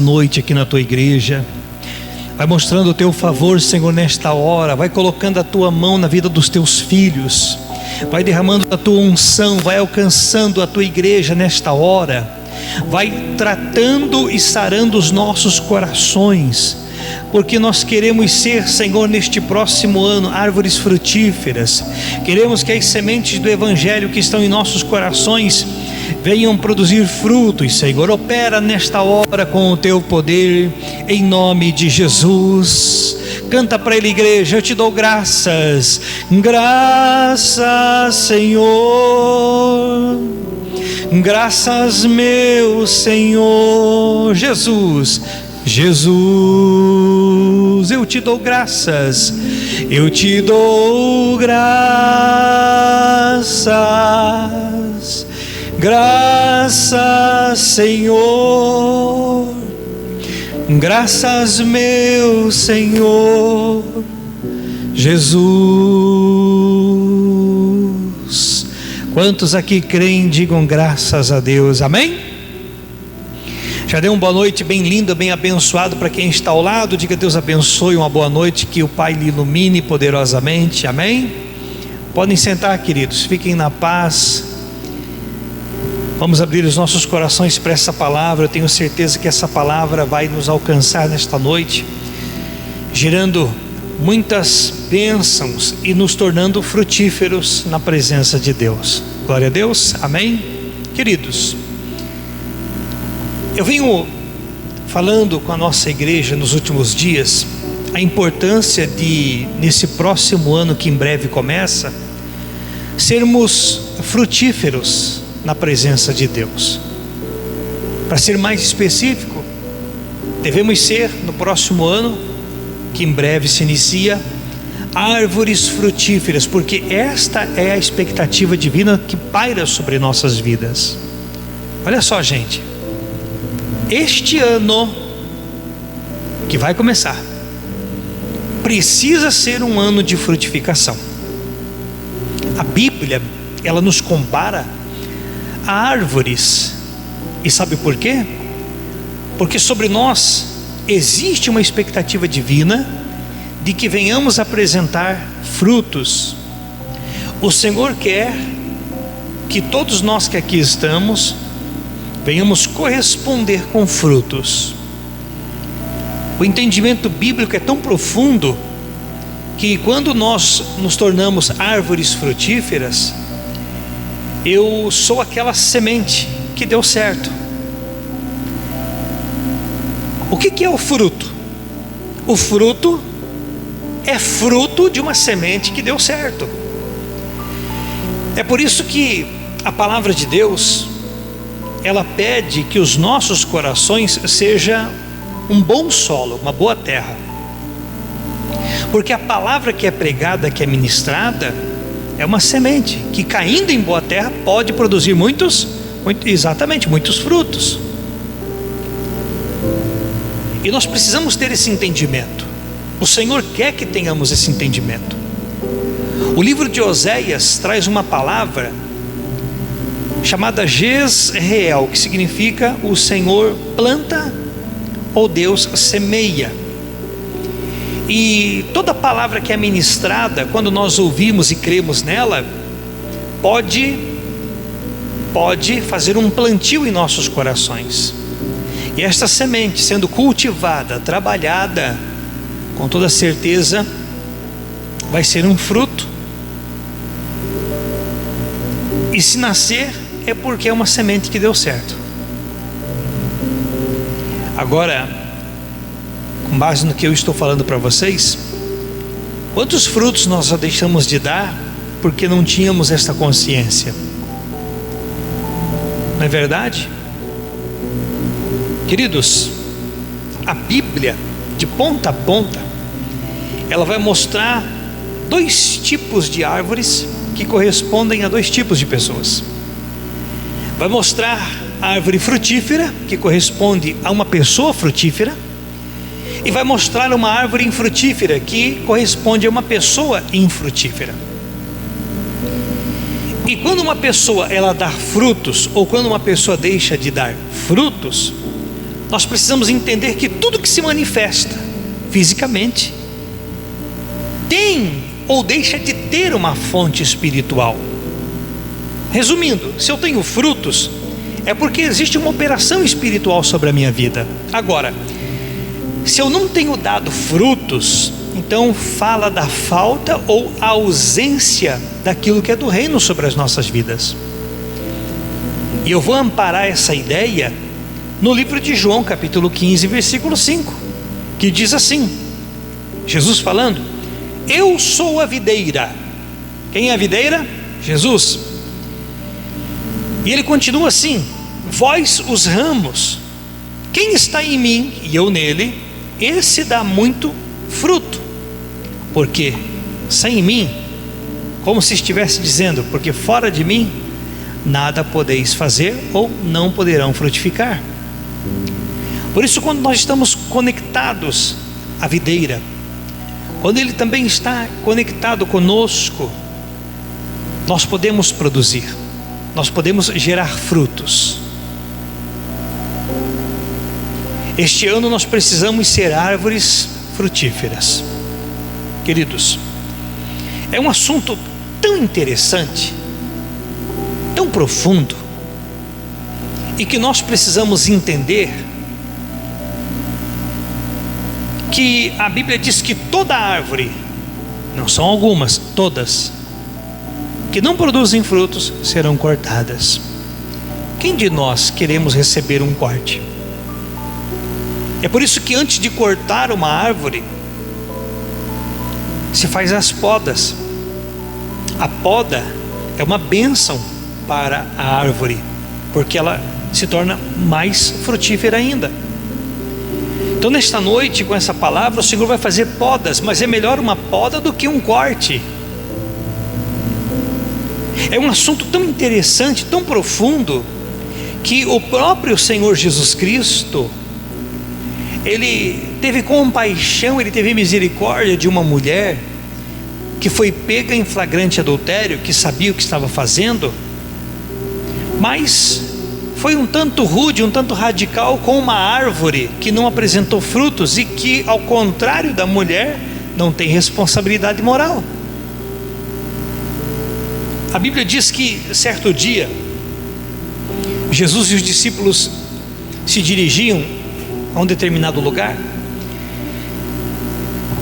noite aqui na tua igreja. Vai mostrando o teu favor, Senhor, nesta hora. Vai colocando a tua mão na vida dos teus filhos. Vai derramando a tua unção. Vai alcançando a tua igreja nesta hora. Vai tratando e sarando os nossos corações. Porque nós queremos ser, Senhor, neste próximo ano, árvores frutíferas. Queremos que as sementes do Evangelho que estão em nossos corações venham produzir frutos, Senhor. Opera nesta hora com o teu poder, em nome de Jesus. Canta para ele, igreja: eu te dou graças, graças, Senhor, graças, meu Senhor. Jesus, Jesus, eu te dou graças, eu te dou graças, graças, Senhor, graças, meu Senhor. Jesus. Quantos aqui creem, digam graças a Deus, amém? Já deu uma boa noite bem linda, bem abençoado para quem está ao lado. Diga: Deus abençoe, uma boa noite, que o Pai lhe ilumine poderosamente, amém? Podem sentar, queridos, fiquem na paz. Vamos abrir os nossos corações para essa palavra. Eu tenho certeza que essa palavra vai nos alcançar nesta noite, gerando muitas bênçãos e nos tornando frutíferos na presença de Deus. Glória a Deus, amém? Queridos, eu venho falando com a nossa igreja nos últimos dias a importância de, nesse próximo ano que em breve começa, sermos frutíferos na presença de Deus. Para ser mais específico, devemos ser, no próximo ano que em breve se inicia, árvores frutíferas, porque esta é a expectativa divina que paira sobre nossas vidas. Olha só, gente, este ano que vai começar precisa ser um ano de frutificação. A Bíblia, ela nos compara a árvores. E sabe por quê? Porque sobre nós existe uma expectativa divina de que venhamos apresentar frutos. O Senhor quer que todos nós que aqui estamos venhamos corresponder com frutos. O entendimento bíblico é tão profundo que quando nós nos tornamos árvores frutíferas, eu sou aquela semente que deu certo. O que é o fruto? O fruto é fruto de uma semente que deu certo. É por isso que a palavra de Deus, ela pede que os nossos corações sejam um bom solo, uma boa terra. Porque a palavra que é pregada, que é ministrada, é uma semente que, caindo em boa terra, pode produzir muitos frutos. E nós precisamos ter esse entendimento. O Senhor quer que tenhamos esse entendimento. O livro de Oséias traz uma palavra chamada Jezreel, que significa o Senhor planta ou Deus semeia. E toda palavra que é ministrada, quando nós ouvimos e cremos nela, pode fazer um plantio em nossos corações. E esta semente, sendo cultivada, trabalhada, com toda certeza vai ser um fruto. E se nascer, é porque é uma semente que deu certo. Agora, com base no que eu estou falando para vocês, quantos frutos nós já deixamos de dar porque não tínhamos esta consciência? Não é verdade? Queridos, a Bíblia, de ponta a ponta, ela vai mostrar dois tipos de árvores que correspondem a dois tipos de pessoas. Vai mostrar a árvore frutífera, que corresponde a uma pessoa frutífera, e vai mostrar uma árvore infrutífera, que corresponde a uma pessoa infrutífera. E quando uma pessoa ela dá frutos, ou quando uma pessoa deixa de dar frutos, nós precisamos entender que tudo que se manifesta fisicamente tem ou deixa de ter uma fonte espiritual. Resumindo, se eu tenho frutos, é porque existe uma operação espiritual sobre a minha vida. Agora, se eu não tenho dado frutos, então fala da falta ou ausência daquilo que é do reino sobre as nossas vidas. E eu vou amparar essa ideia no livro de João, capítulo 15, versículo 5, que diz assim, Jesus falando: eu sou a videira. Quem é a videira? Jesus. E ele continua assim: vós os ramos, quem está em mim e eu nele, esse dá muito fruto, porque sem mim, como se estivesse dizendo, porque fora de mim nada podeis fazer ou não poderão frutificar. Por isso, quando nós estamos conectados à videira, quando ele também está conectado conosco, nós podemos produzir, nós podemos gerar frutos. Este ano nós precisamos ser árvores frutíferas. Queridos, é um assunto tão interessante, tão profundo, e que nós precisamos entender que a Bíblia diz que toda árvore, não são algumas, todas, que não produzem frutos serão cortadas. Quem de nós queremos receber um corte? É por isso que antes de cortar uma árvore, se faz as podas. A poda é uma bênção para a árvore, porque ela se torna mais frutífera ainda. Então nesta noite, com essa palavra, o Senhor vai fazer podas, mas é melhor uma poda do que um corte. É um assunto tão interessante, tão profundo, que o próprio Senhor Jesus Cristo, ele teve compaixão, ele teve misericórdia de uma mulher que foi pega em flagrante adultério, que sabia o que estava fazendo, mas foi um tanto rude, um tanto radical com uma árvore que não apresentou frutos e que, ao contrário da mulher, não tem responsabilidade moral. A Bíblia diz que certo dia Jesus e os discípulos se dirigiam a um determinado lugar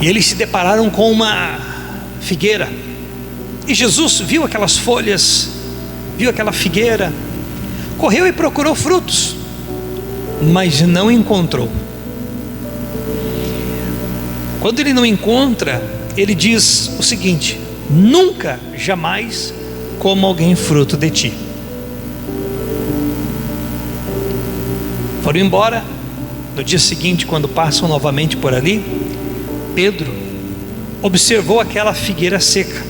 e eles se depararam com uma figueira, e Jesus viu aquelas folhas, viu aquela figueira, correu e procurou frutos, mas não encontrou. Quando ele não encontra, ele diz o seguinte: nunca, jamais coma alguém fruto de ti. Foram embora. No dia seguinte, quando passam novamente por ali, Pedro observou aquela figueira seca,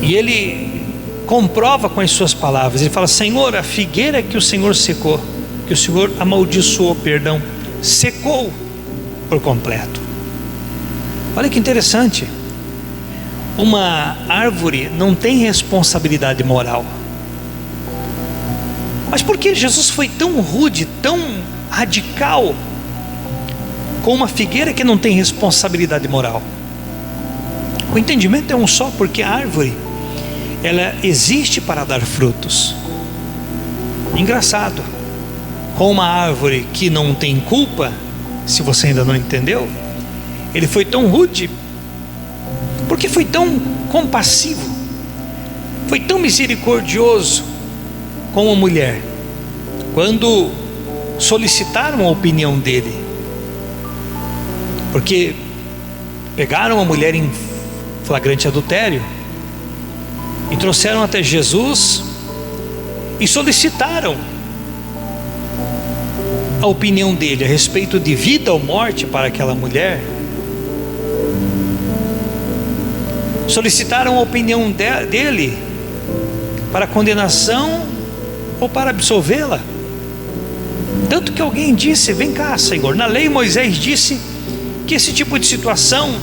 e ele comprova com as suas palavras. Ele fala: Senhor, a figueira que o Senhor secou, que o Senhor amaldiçoou, secou por completo. Olha que interessante. Uma árvore não tem responsabilidade moral. Mas por que Jesus foi tão rude, tão radical com uma figueira que não tem responsabilidade moral? O entendimento é um só, porque a árvore, ela existe para dar frutos. Engraçado, com uma árvore que não tem culpa, se você ainda não entendeu, ele foi tão rude, porque foi tão compassivo, foi tão misericordioso com a mulher, quando solicitaram a opinião dele, porque pegaram a mulher em flagrante adultério e trouxeram até Jesus e solicitaram a opinião dele a respeito de vida ou morte para aquela mulher. Solicitaram a opinião dele para condenação ou para absolvê-la. Tanto que alguém disse: vem cá, Senhor, na lei Moisés disse que esse tipo de situação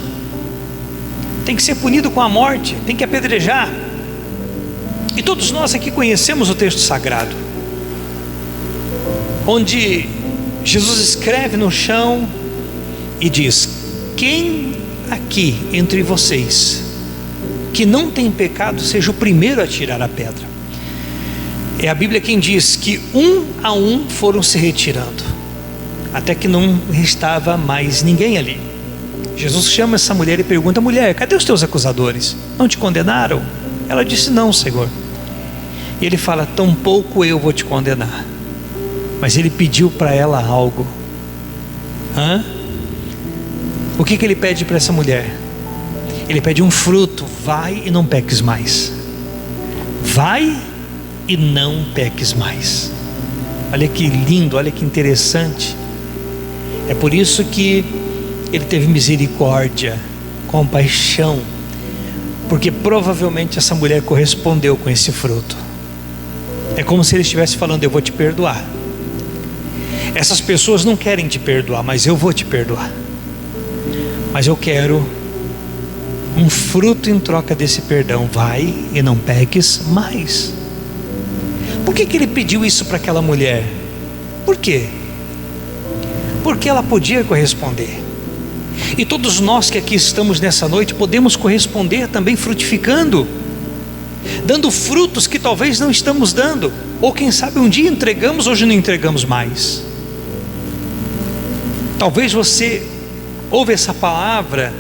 tem que ser punido com a morte, tem que apedrejar. E todos nós aqui conhecemos o texto sagrado. onde Jesus escreve no chão e diz: quem aqui entre vocês que não tem pecado, seja o primeiro a tirar a pedra. É a Bíblia quem diz que um a um foram se retirando, até que não restava mais ninguém ali. Jesus chama essa mulher e pergunta: mulher, cadê os teus acusadores? Não te condenaram? Ela disse: não, Senhor. E ele fala: tampouco eu vou te condenar. Mas ele pediu para ela algo. O que ele pede para essa mulher? Ele pede um fruto: vai e não peques mais. Vai e não peques mais. Olha que lindo, olha que interessante. É por isso que ele teve misericórdia, compaixão, porque provavelmente essa mulher correspondeu com esse fruto. É como se ele estivesse falando: eu vou te perdoar. Essas pessoas não querem te perdoar, mas eu vou te perdoar. Mas eu quero um fruto em troca desse perdão: vai e não peques mais. Por que ele pediu isso para aquela mulher? Por quê? Porque ela podia corresponder. E todos nós que aqui estamos nessa noite podemos corresponder também, frutificando, dando frutos que talvez não estamos dando, ou quem sabe um dia entregamos, hoje não entregamos mais. Talvez você ouve essa palavra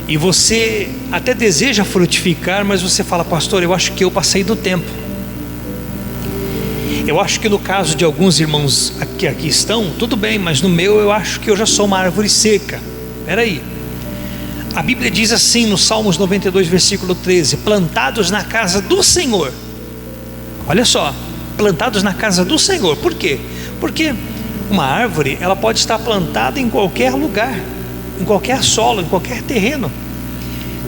e você até deseja frutificar, mas você fala: pastor, eu acho que eu passei do tempo. Eu acho que no caso de alguns irmãos que aqui estão, tudo bem, mas no meu eu acho que eu já sou uma árvore seca. Espera aí. A Bíblia diz assim no Salmos 92, versículo 13: plantados na casa do Senhor. Olha só, plantados na casa do Senhor. Por quê? Porque uma árvore, ela pode estar plantada em qualquer lugar, em qualquer solo, em qualquer terreno.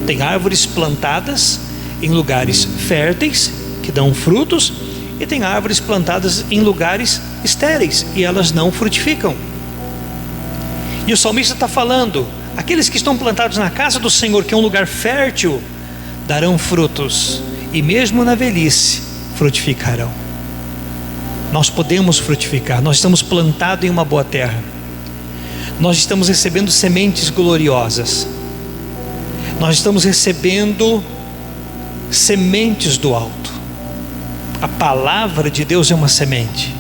Tem árvores plantadas em lugares férteis que dão frutos, e tem árvores plantadas em lugares estéreis e elas não frutificam. E o salmista está falando: aqueles que estão plantados na casa do Senhor, que é um lugar fértil, darão frutos, e mesmo na velhice frutificarão. Nós podemos frutificar, nós estamos plantados em uma boa terra, nós estamos recebendo sementes gloriosas, nós estamos recebendo sementes do alto. A palavra de Deus é uma semente.